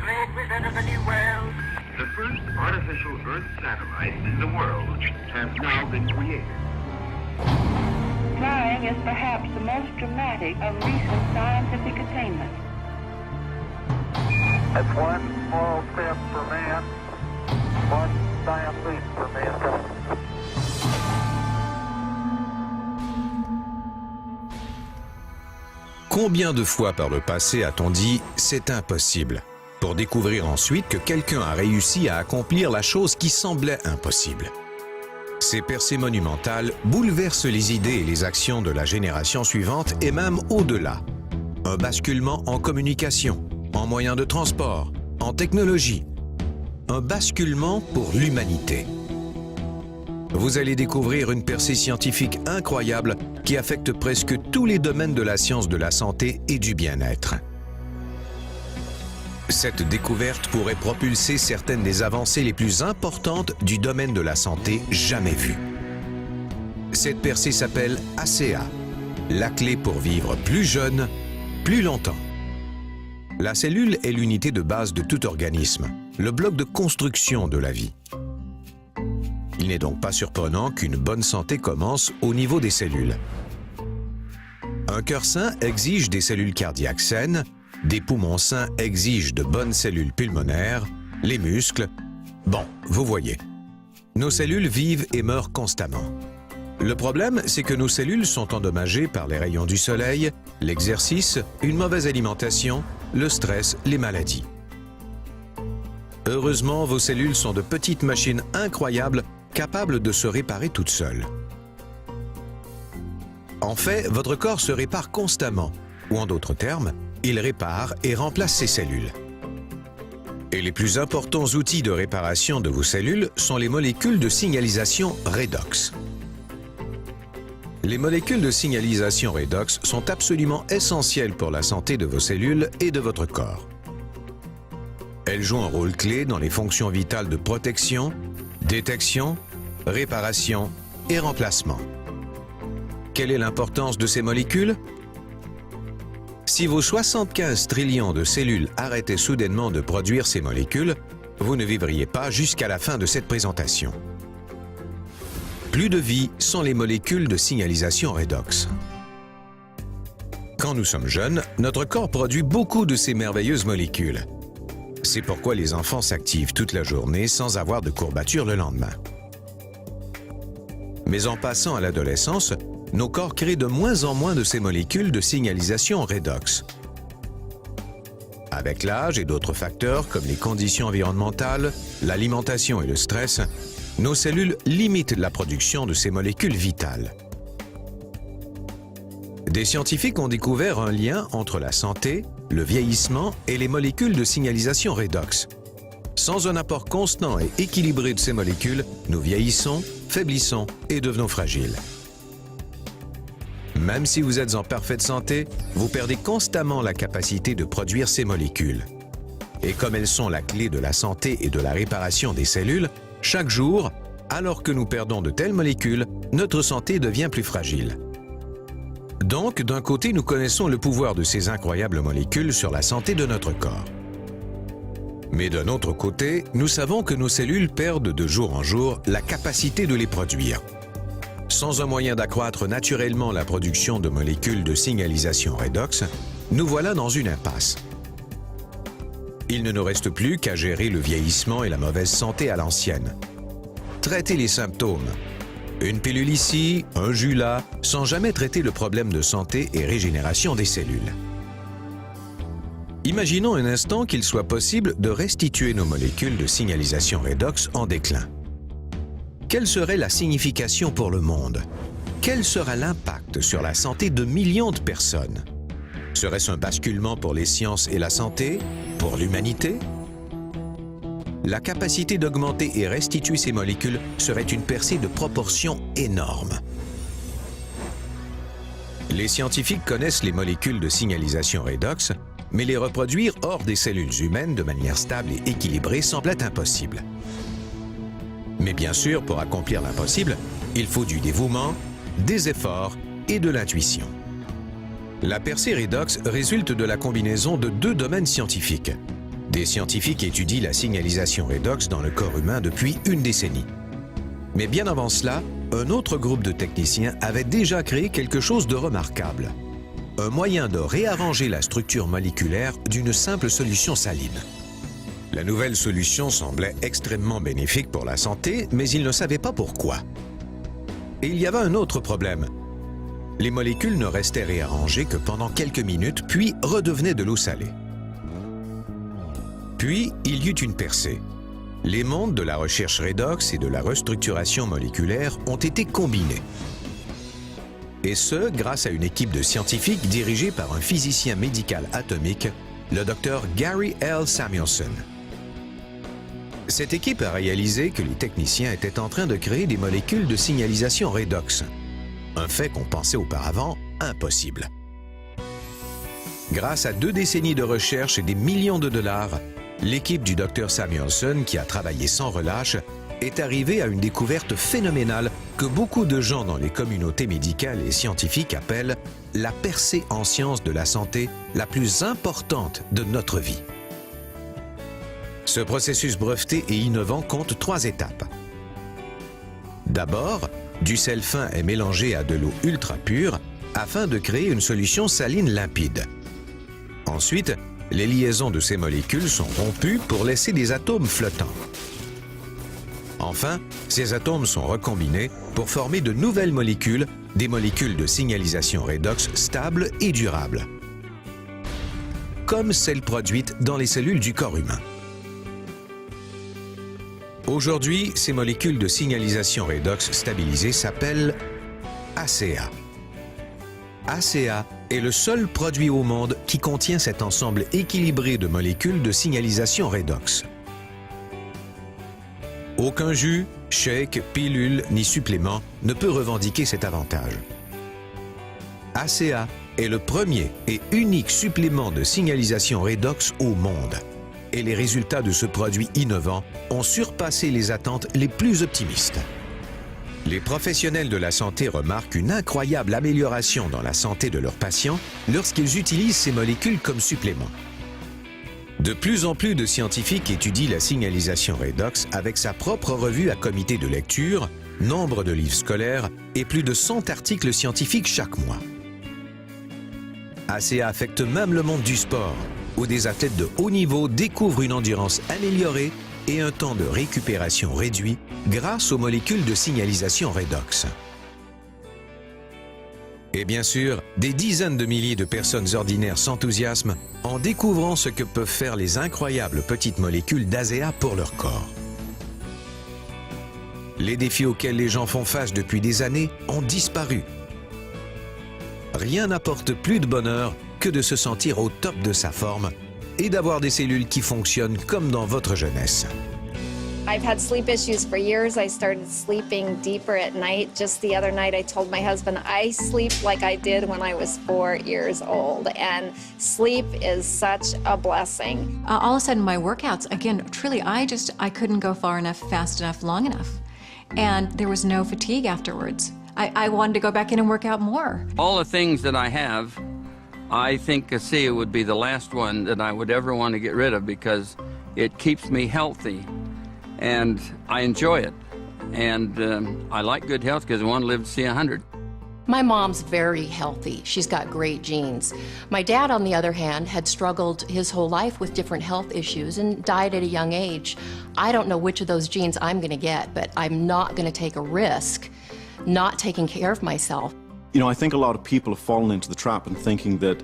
present of a new world. The first artificial Earth satellite in the world has now been created. Flying is perhaps the most dramatic of recent scientific attainments. It's one small step for man, one giant leap for mankind. Combien de fois par le passé a-t-on dit « c'est impossible » pour découvrir ensuite que quelqu'un a réussi à accomplir la chose qui semblait impossible. Ces percées monumentales bouleversent les idées et les actions de la génération suivante et même au-delà. Un basculement en communication, en moyens de transport, en technologie. Un basculement pour l'humanité. Vous allez découvrir une percée scientifique incroyable qui affecte presque tous les domaines de la science de la santé et du bien-être. Cette découverte pourrait propulser certaines des avancées les plus importantes du domaine de la santé jamais vues. Cette percée s'appelle ACEA, la clé pour vivre plus jeune, plus longtemps. La cellule est l'unité de base de tout organisme, le bloc de construction de la vie. Il n'est donc pas surprenant qu'une bonne santé commence au niveau des cellules. Un cœur sain exige des cellules cardiaques saines, des poumons sains exigent de bonnes cellules pulmonaires, les muscles. Bon, vous voyez. Nos cellules vivent et meurent constamment. Le problème, c'est que nos cellules sont endommagées par les rayons du soleil, l'exercice, une mauvaise alimentation, le stress, les maladies. Heureusement, vos cellules sont de petites machines incroyables, capables de se réparer toutes seules. En fait, votre corps se répare constamment, ou en d'autres termes, il répare et remplace ses cellules. Et les plus importants outils de réparation de vos cellules sont les molécules de signalisation redox. Les molécules de signalisation redox sont absolument essentielles pour la santé de vos cellules et de votre corps. Elles jouent un rôle clé dans les fonctions vitales de protection, détection, réparation et remplacement. Quelle est l'importance de ces molécules? Si vos 75 trillions de cellules arrêtaient soudainement de produire ces molécules, vous ne vivriez pas jusqu'à la fin de cette présentation. Plus de vie sans les molécules de signalisation redox. Quand nous sommes jeunes, notre corps produit beaucoup de ces merveilleuses molécules. C'est pourquoi les enfants s'activent toute la journée sans avoir de courbatures le lendemain. Mais en passant à l'adolescence, nos corps créent de moins en moins de ces molécules de signalisation redox. Avec l'âge et d'autres facteurs comme les conditions environnementales, l'alimentation et le stress, nos cellules limitent la production de ces molécules vitales. Des scientifiques ont découvert un lien entre la santé, le vieillissement et les molécules de signalisation redox. Sans un apport constant et équilibré de ces molécules, nous vieillissons, faiblissons et devenons fragiles. Même si vous êtes en parfaite santé, vous perdez constamment la capacité de produire ces molécules. Et comme elles sont la clé de la santé et de la réparation des cellules, chaque jour, alors que nous perdons de telles molécules, notre santé devient plus fragile. Donc, d'un côté, nous connaissons le pouvoir de ces incroyables molécules sur la santé de notre corps. Mais d'un autre côté, nous savons que nos cellules perdent de jour en jour la capacité de les produire. Sans un moyen d'accroître naturellement la production de molécules de signalisation redox, nous voilà dans une impasse. Il ne nous reste plus qu'à gérer le vieillissement et la mauvaise santé à l'ancienne. Traiter les symptômes. Une pilule ici, un jus là, sans jamais traiter le problème de santé et régénération des cellules. Imaginons un instant qu'il soit possible de restituer nos molécules de signalisation redox en déclin. Quelle serait la signification pour le monde? Quel sera l'impact sur la santé de millions de personnes? Serait-ce un basculement pour les sciences et la santé? Pour l'humanité? La capacité d'augmenter et restituer ces molécules serait une percée de proportions énormes. Les scientifiques connaissent les molécules de signalisation redox, mais les reproduire hors des cellules humaines de manière stable et équilibrée semblait impossible. Mais bien sûr, pour accomplir l'impossible, il faut du dévouement, des efforts et de l'intuition. La percée redox résulte de la combinaison de deux domaines scientifiques, Des scientifiques étudient la signalisation redox dans le corps humain depuis une décennie. Mais bien avant cela, un autre groupe de techniciens avait déjà créé quelque chose de remarquable. Un moyen de réarranger la structure moléculaire d'une simple solution saline. La nouvelle solution semblait extrêmement bénéfique pour la santé, mais ils ne savaient pas pourquoi. Et il y avait un autre problème. Les molécules ne restaient réarrangées que pendant quelques minutes, puis redevenaient de l'eau salée. Puis, il y eut une percée. Les mondes de la recherche redox et de la restructuration moléculaire ont été combinés. Et ce, grâce à une équipe de scientifiques dirigée par un physicien médical atomique, le Dr Gary L. Samuelson. Cette équipe a réalisé que les techniciens étaient en train de créer des molécules de signalisation redox, un fait qu'on pensait auparavant impossible. Grâce à 2 décennies de recherche et des millions de dollars, l'équipe du Dr Samuelson, qui a travaillé sans relâche, est arrivée à une découverte phénoménale que beaucoup de gens dans les communautés médicales et scientifiques appellent la percée en sciences de la santé la plus importante de notre vie. Ce processus breveté et innovant compte 3 étapes. D'abord, du sel fin est mélangé à de l'eau ultra pure afin de créer une solution saline limpide. Ensuite, les liaisons de ces molécules sont rompues pour laisser des atomes flottants. Enfin, ces atomes sont recombinés pour former de nouvelles molécules, des molécules de signalisation redox stables et durables, comme celles produites dans les cellules du corps humain. Aujourd'hui, ces molécules de signalisation redox stabilisées s'appellent ACA. ACA est le seul produit au monde qui contient cet ensemble équilibré de molécules de signalisation redox. Aucun jus, shake, pilule ni supplément ne peut revendiquer cet avantage. ACA est le premier et unique supplément de signalisation redox au monde. Et les résultats de ce produit innovant ont surpassé les attentes les plus optimistes. Les professionnels de la santé remarquent une incroyable amélioration dans la santé de leurs patients lorsqu'ils utilisent ces molécules comme supplément. De plus en plus de scientifiques étudient la signalisation redox avec sa propre revue à comité de lecture, nombre de livres scolaires et plus de 100 articles scientifiques chaque mois. ACA affecte même le monde du sport, où des athlètes de haut niveau découvrent une endurance améliorée et un temps de récupération réduit grâce aux molécules de signalisation redox. Et bien sûr, des dizaines de milliers de personnes ordinaires s'enthousiasment en découvrant ce que peuvent faire les incroyables petites molécules d'ACA pour leur corps. Les défis auxquels les gens font face depuis des années ont disparu. Rien n'apporte plus de bonheur que de se sentir au top de sa forme et d'avoir des cellules qui fonctionnent comme dans votre jeunesse. I've had sleep issues for years. I started sleeping deeper at night. Just the other night, I told my husband, I sleep like I did when I was 4 years old. And sleep is such a blessing. All of a sudden, my workouts, again, truly, I couldn't go far enough, fast enough, long enough. And there was no fatigue afterwards. I wanted to go back in and work out more. All the things that I have, I think ACEA would be the last one that I would ever want to get rid of because it keeps me healthy. And I enjoy it. And I like good health because I want to live to see 100. My mom's very healthy. She's got great genes. My dad, on the other hand, had struggled his whole life with different health issues and died at a young age. I don't know which of those genes I'm going to get, but I'm not going to take a risk not taking care of myself. You know, I think a lot of people have fallen into the trap in thinking that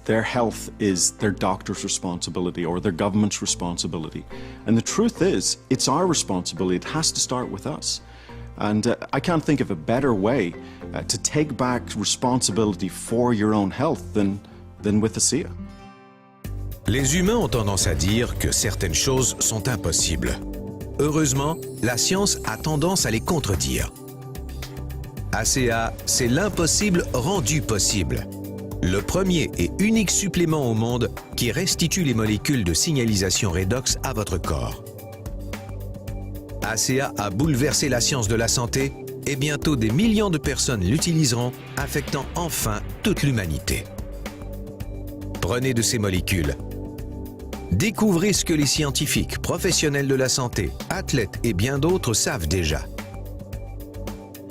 their health is their doctor's responsibility or their government's responsibility. And the truth is, it's our responsibility. It has to start with us. And I can't think of a better way to take back responsibility for your own health than with ACEA. Les humains ont tendance à dire que certaines choses sont impossibles. Heureusement, la science a tendance à les contredire. ACA, c'est l'impossible rendu possible. Le premier et unique supplément au monde qui restitue les molécules de signalisation redox à votre corps. ACA a bouleversé la science de la santé et bientôt des millions de personnes l'utiliseront, affectant enfin toute l'humanité. Prenez de ces molécules. Découvrez ce que les scientifiques, professionnels de la santé, athlètes et bien d'autres savent déjà.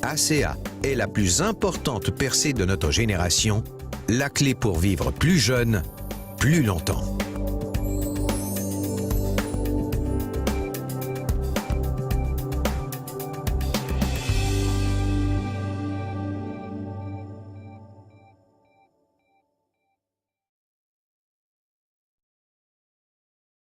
ACA est la plus importante percée de notre génération, la clé pour vivre plus jeune, plus longtemps.